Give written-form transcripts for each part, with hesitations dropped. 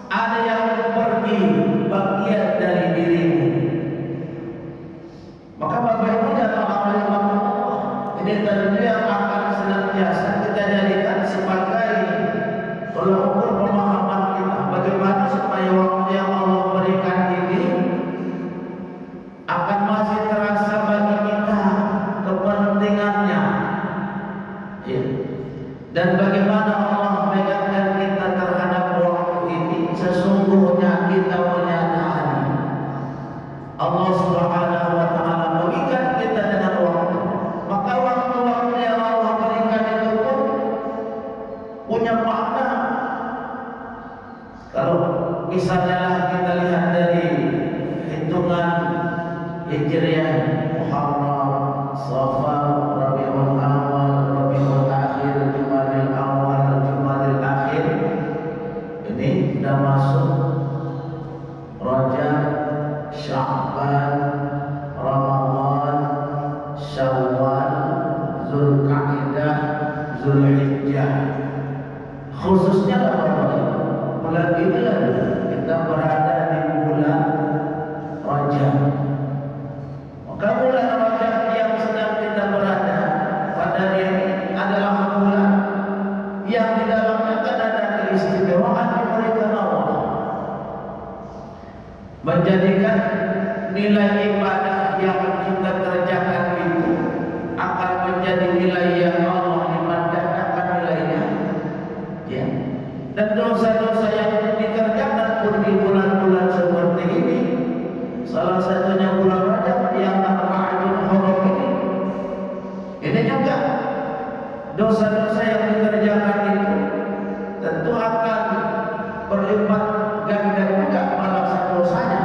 ada yang pergi bagian dari dirimu. Maka Bapak Ibu jamaah rahimahullah, ini tentu yang akan senantiasa kita jadikan sebagai tolak ukur pemahaman kita bagaimana supaya waktu yang Allah berikan ini akan masih terasa bagi kita kepentingannya, ya. Dan bagaimana Allah mengingatkan kita terhadap waktu ini. Sesungguhnya kita menyadari Allah Subhanahu wa Ta'ala mengikat kita dengan waktu. Maka waktu-waktu yang Allah berikan itu pun punya makna. Kalau misalnya kita lihat dari hitungan Hijriah, Muharram, Safar, Rabiul Awal, Rabiul Akhir, Jumadil Awal, Jumadil Akhir, ini sudah masuk Rajab, Sya'ban, Ramadan, Syawal, Zulqa'dah, Zulhijjah. Khususnya bulan inilah kita berada di bulan Rajab. Maka bulan Rajab yang sedang kita berada pada ini adalah bulan yang di dalamnya akan ada keistimewaan diberikan Allah, menjadikan nilai ibadah yang kita kerjakan itu akan menjadi nilai yang Allah dimandangkan nilainya, ya. Dan dosa-dosa yang dikerjakan pun di bulan-bulan seperti ini, salah satunya bulan Rajab yang Arba'atul Hurum ini juga dosa-dosa yang dikerjakan itu tentu akan berlipat ganda juga balasan dosanya.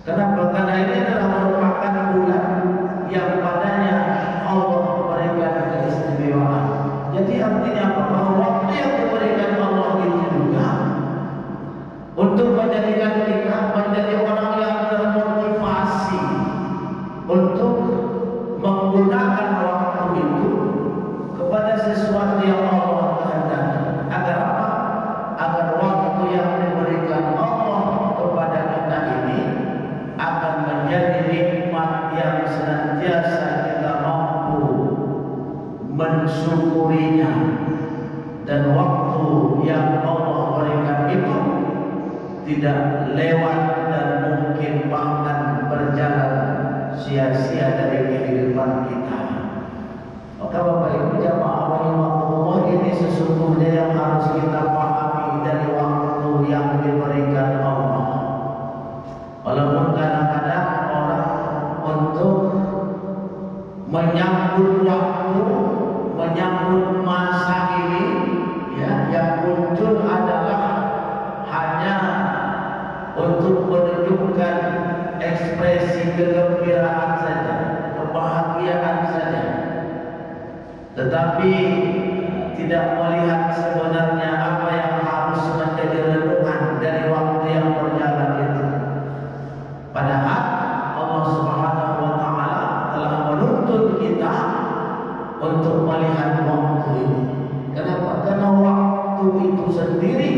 Kenapa? Karena ini adalah merupakan bulan yang padanya Allah berikan keistimewaan. Jadi artinya apa? Bahwa waktu yang diberikan Allah itu juga untuk menjadikan kita menjadi orang yang termotivasi untuk menggunakan waktu itu kepada sesuatu yang Allah kehendaki. Agar apa? Agar waktu yang diberikan Allah kepada kita ini akan menjadi nikmat yang senantiasa kita mampu mensyukurinya. Dan waktu yang Allah berikan itu tidak lewat dan mungkin bahkan berjalan sia-sia dari kehidupan kita. Maka Bapak Ibu jamaah rahimahullah, ini sesungguhnya yang harus kita pahami dari waktu yang diberikan Allah. Walaupun kadang-kadang orang untuk menyambut waktu, menyambut masa ini, ya, yang muncul adalah hanya untuk menunjukkan ekspresi kegembiraan saja, kebahagiaan saja, tetapi tidak melihat sebenarnya apa yang harus menjadi renungan dari waktu yang berjalan itu. Padahal Allah Subhanahu wa Ta'ala telah menuntut kita untuk melihat waktu ini. Kenapa? Karena waktu itu sendiri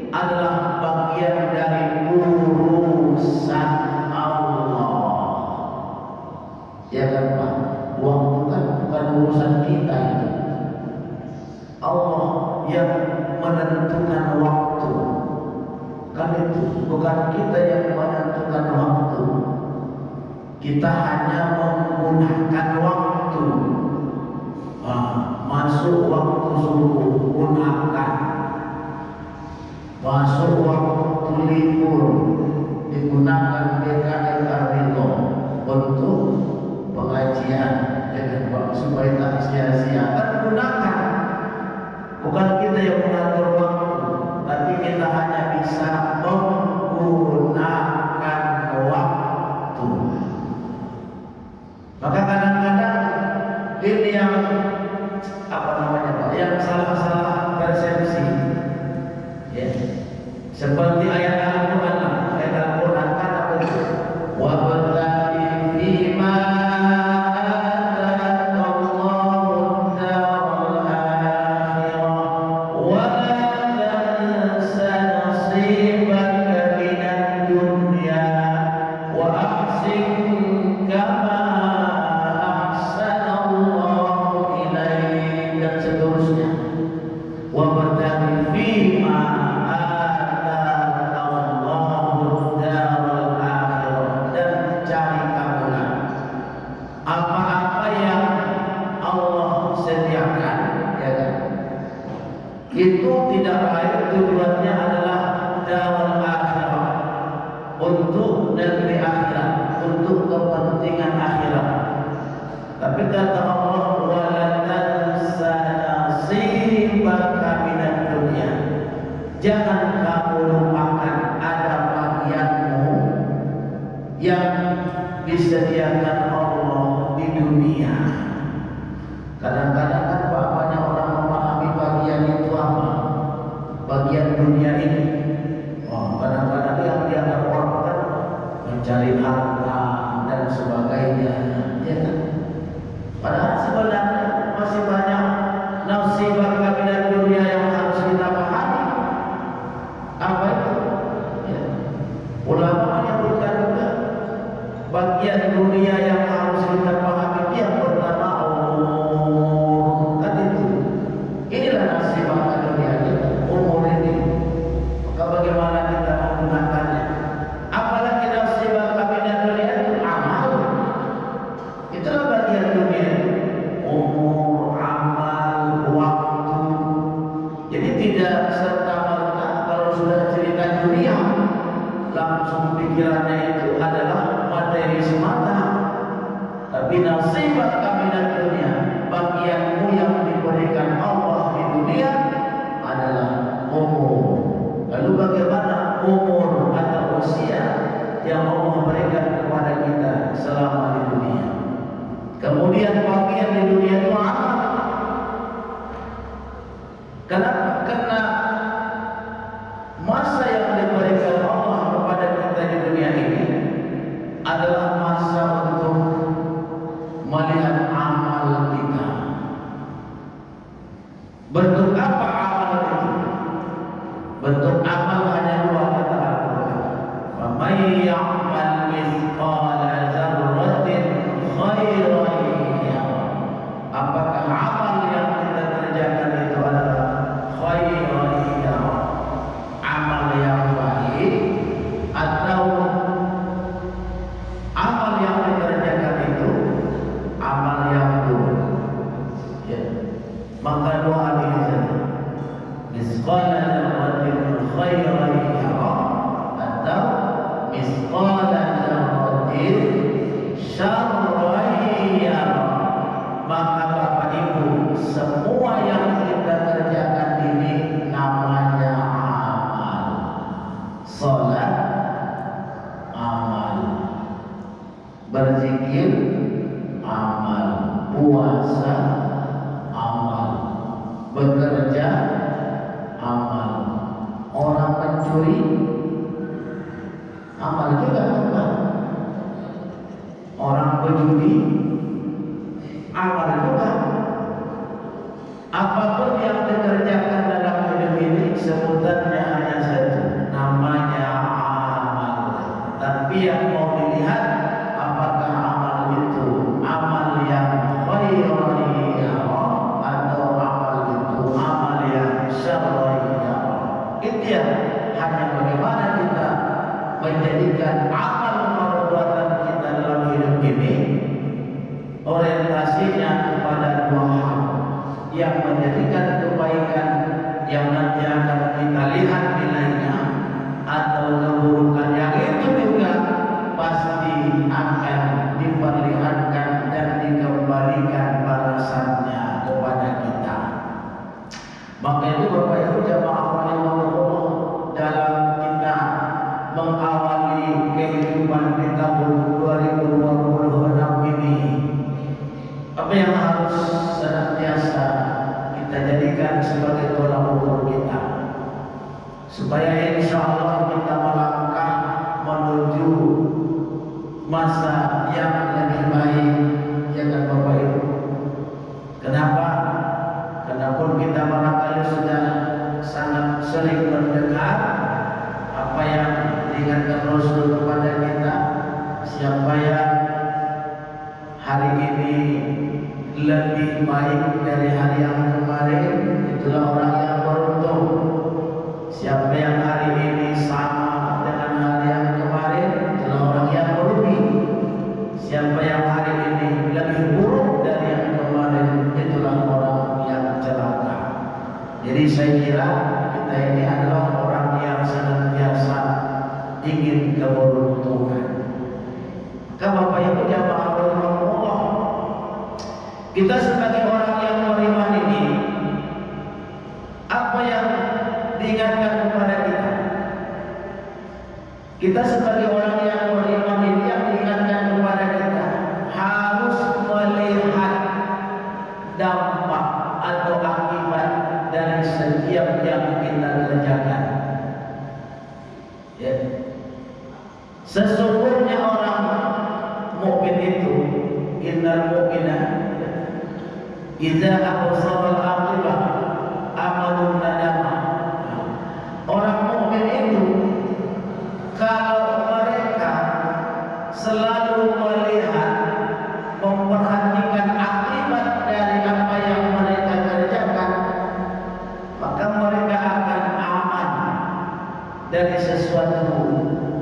adalah bagian dari urusan Allah. Ya kan Pak? Waktu kan bukan urusan kita itu. Allah yang menentukan waktu. Kan itu bukan kita yang menentukan waktu. Kita hanya menggunakan waktu. Masuk waktu subuh, gunakan. Masuk waktu libur, digunakan DKL Arito untuk pengajian, supaya tak sia-sia. Kan gunakan. Bukan kita yang mengatur waktu, tapi kita hanya bisa menggunakan waktu. Maka kadang-kadang ini yang yang salah-salah persepsi, ya. Seperti ayat Al-Quran, kata wabtaghi fima ataka Allahu ad-darul akhirah wa la tidak lain tujuannya adalah darul akhirah, untuk negeri akhirat, untuk kepentingan akhirat. Tapi kata Allah, wala tansa nasibaka minad dunya, jangan kamu lupakan ada bagianmu yang disediakan Allah di dunia. Kadang-kadang kan Pak, banyak orang memahami bagian itu apa? Bagian dunia ini. Oh, kadang-kadang yang dianggap orang kan mencari harta dan sebagainya, ya kan? Padahal sebenarnya masih banyak nasibaka minad dunia yang harus kita pahami. Apa itu? Ya. Ulama menyebutkan juga bagian dunia yang harus kita pahami. Yang pertama umur, kan itu. Inilah nasibaka dunia kita, umur ini. Maka bagaimana kita menggunakannya? Apalagi nasibaka minad dunia itu amal. Itulah bagian dunia. Umur, amal, waktu. Jadi tidak serta-merta kalau sudah cerita dunia langsung pikirannya itu adalah materi semata. Tapi nasibaka minad dunia, bagianmu yang diberikan Allah di dunia adalah umur. Lalu bagaimana umur atau usia yang Allah berikan kepada kita selama di dunia? Kemudian bagian di dunia itu apa? Kenapa? Karena masa yang diberikan Allah kepada kita di dunia ini adalah masa untuk melihat amal kita. Bentuk apa amal itu? Bentuk amal hanya dua, kata Al-Quran. فَمَنْ يَعْمَلْ مِثْقَالَ ذَرَّةٍ خَيْرًا يَرَهُ. Apakah amal yang kita kerjakan itu adalah khairan yarahu, amal yang baik, atau amal yang dikerjakan itu amal yang buruk? Ya. Maka doa ini saja, misqala dzarratin khairan yarahu atau misqala dzarratin syarran yarahu. Maka Bapak Ibu, semua yang kita kerjakan ini namanya amal. Salat amal, berzikir amal, puasa amal, bekerja amal, orang mencuri amal juga, kan? Orang berjudi amal juga. Apapun yang dikerjakan dalam hidup ini sebutannya hanya satu, namanya amal. Tapi yang mau dilihat apakah amal itu amal yang khairan yarahu atau amal itu amal yang syarran yarahu. Itu ya, hanya bagaimana kita menjadikan amal perbuatan kita dalam hidup ini orientasinya kepada dua hal yang menjadikan kebaikan yang nanti akan kita lihat nilainya, atau keburukan yang itu juga pasti akan diperlihatkan dan dikembalikan balasannya kepada kita. Maka itu Bapak Ibu jamaah rahimahullah, dalam kita mengawali kehidupan di tahun 2026 ini, apa yang harus senantiasa kita jadikan sebagai tolak ukur kita, supaya insya Allah kita melangkah menuju masa yang lebih baik, ya kan Bapak Ibu? Kenapa? Karena pun kita barangkali sudah sangat sering mendengar apa yang diingatkan Rasul kepada kita, siapa yang hari ini lebih baik dari hari yang kemarin, itulah orang yang beruntung. Siapa yang hari ini sama dengan hari yang kemarin, itulah orang yang merugi. Siapa yang hari ini lebih buruk dari yang kemarin, itulah orang yang celaka. Jadi saya kira diingatkan kepada kita. Kita sebagai orang yang beriman ini yang diingatkan kepada kita harus melihat dampak atau akibat dari setiap yang kita kerjakan. Ya. Sesungguhnya orang mukmin itu, innal mu'mina idza absara al-aqibah amalun nadama. Orang mukmin itu kalau mereka selalu melihat, memperhatikan akibat dari apa yang mereka kerjakan, maka mereka akan aman dari sesuatu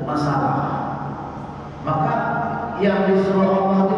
masalah. Maka yang disuruh Allah itu